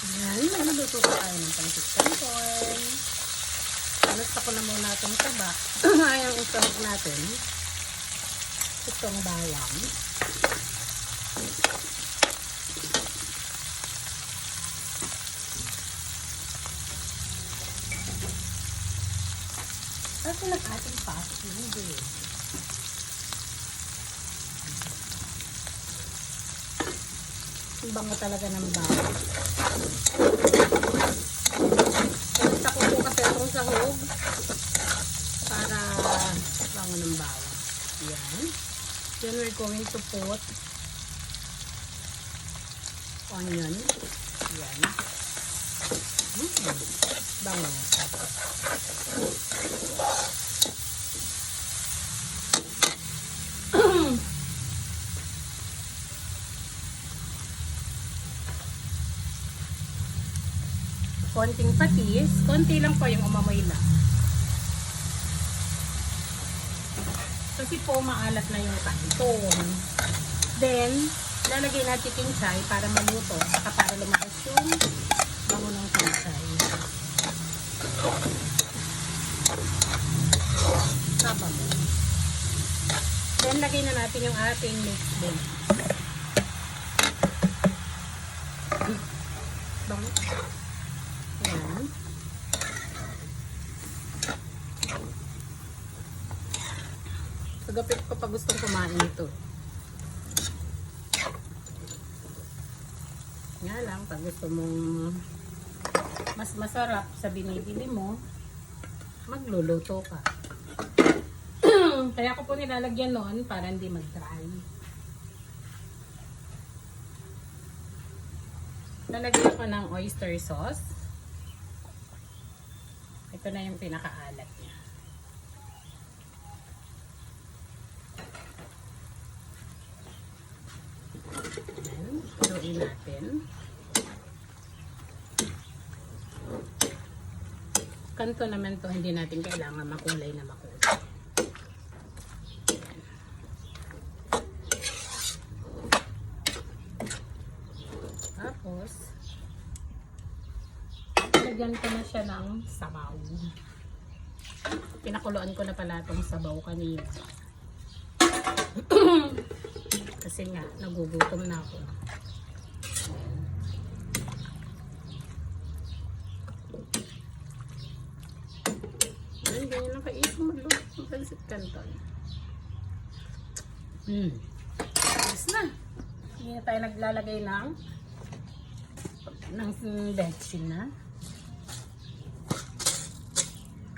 Ayan, naluluto pa tayo ng pancit canton. Alasta ko na muna itong taba. Ayan, usahog natin. Itong bawang. Kasi ng ating pasok hindi. Bango talaga ng bawang. Pinita ko po kasi itong sahog para bango ng bawang. Yan. Then we're going to put onion. Yan. Bango. Konting patis. Konti lang po yung umamoy lang. Kasi po maalat na yung canton. Then, lalagay natin kinchay para maluto. Saka para lumakas yung bango ng kinchay. Sabang. Then, lagay na natin yung ating mixed blend. Bango. Ayan. Pagapit ko pag gustong kumain ito. Nga lang, pag gusto mong mas masarap sa binibili mo, magluluto ka. Kaya ko po nilalagyan noon para hindi mag-dry. Lalagyan ko ng oyster sauce. Ito na yung pinakaalat niya. Ayan, haluin natin. Kanto naman to, hindi natin kailangan makulay na makulay. Tapos, lagyan ko na siya ng sabaw. Pinakuluan ko na pala itong sabaw kanina. Kasi nga, nagugutom na ako. Ayan, ganyan lang kaisip magluto ng pancit canton. Ayos na. Hindi na tayo naglalagay ng betchin na.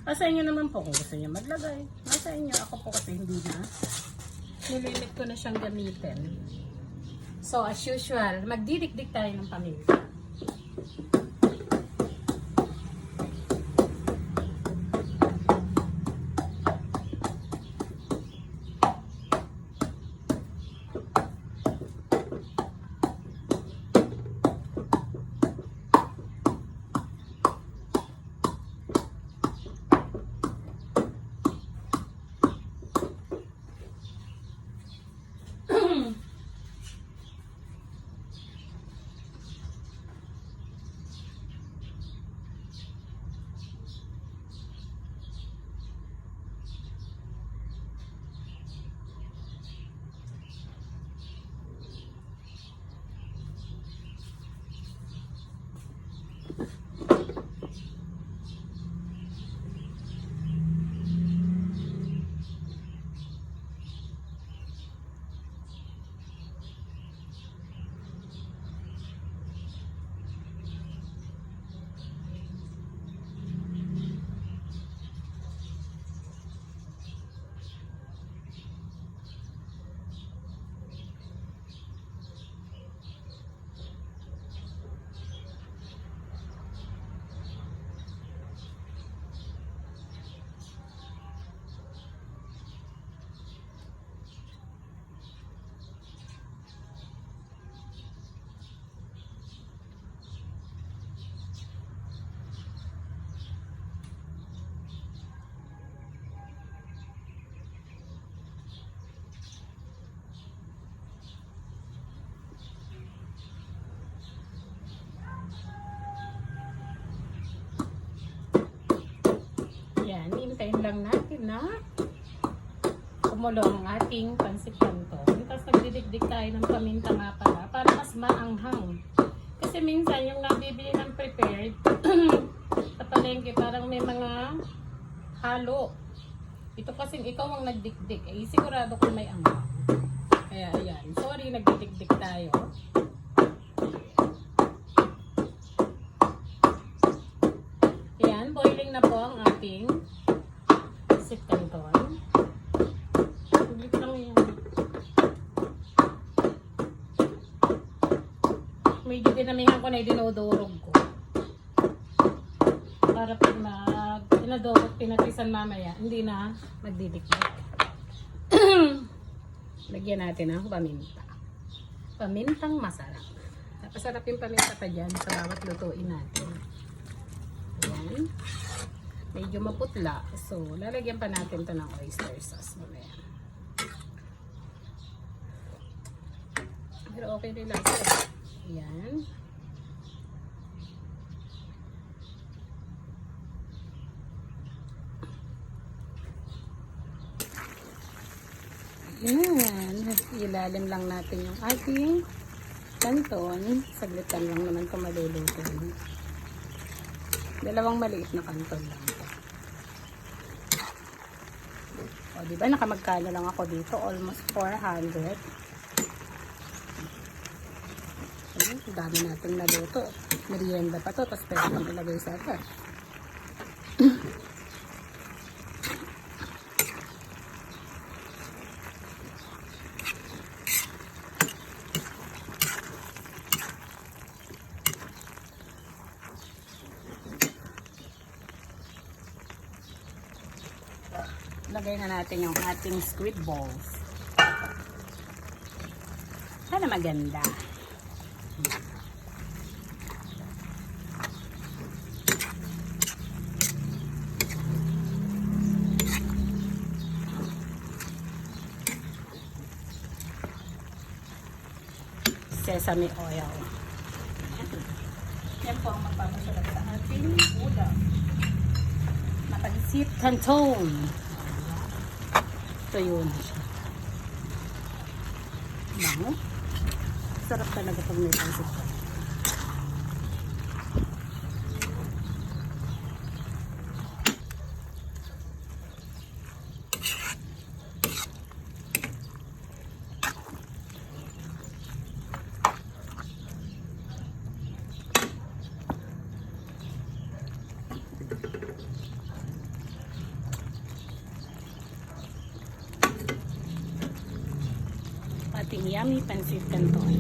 Nasa inyo naman po kung gusto niyo maglagay. Nasa inyo. Ako po kasi hindi na. Nilimit ko na siyang gamitin. So, as usual, magdidikdik tayo ng paminta. kumulo ang ating pansit canton. Tapos nagdidikdik tayo ng paminta nga pala para mas maanghang. Kasi minsan yung nabibili ng prepared sa palengke parang may mga halo. Ito kasing ikaw ang nagdikdik. Eh sigurado ko may anghang. Kaya ayan. Sorry, nagdidikdik tayo. Ayan, boiling na po ang ating pansit canton. Tubig lang yan. Medyo dinamihan ko na dinodorog ko. Para pag dinodorog, pinatisan mamaya, hindi na magdidikdik. Lagyan natin ng paminta. Pamintang masarap. Napasarap yung paminta pa dyan sa bawat lutuin natin. Ayan. Medyo maputla. So, lalagyan pa natin to ng oyster sauce mamaya. Pero okay rin lang. Ayan. Ayan. Ilalim lang natin yung ating canton. Saglitan lang naman ito maluluto. Dalawang maliit na canton lang ito. O, diba? Nakamagkano lang ako dito. Almost 400. Ayan, dami natin naluto. Merienda pa to. Tapos pwede nang ilagay sa ito. Lagay na natin yung ating squid balls. Sana maganda. Sesame oil. Yan po ang magpapasarap sa ating ulam. Pansit canton. Ito yun. Bango. Sarap talaga pag may pansit canton. Ating yummy pansit canton.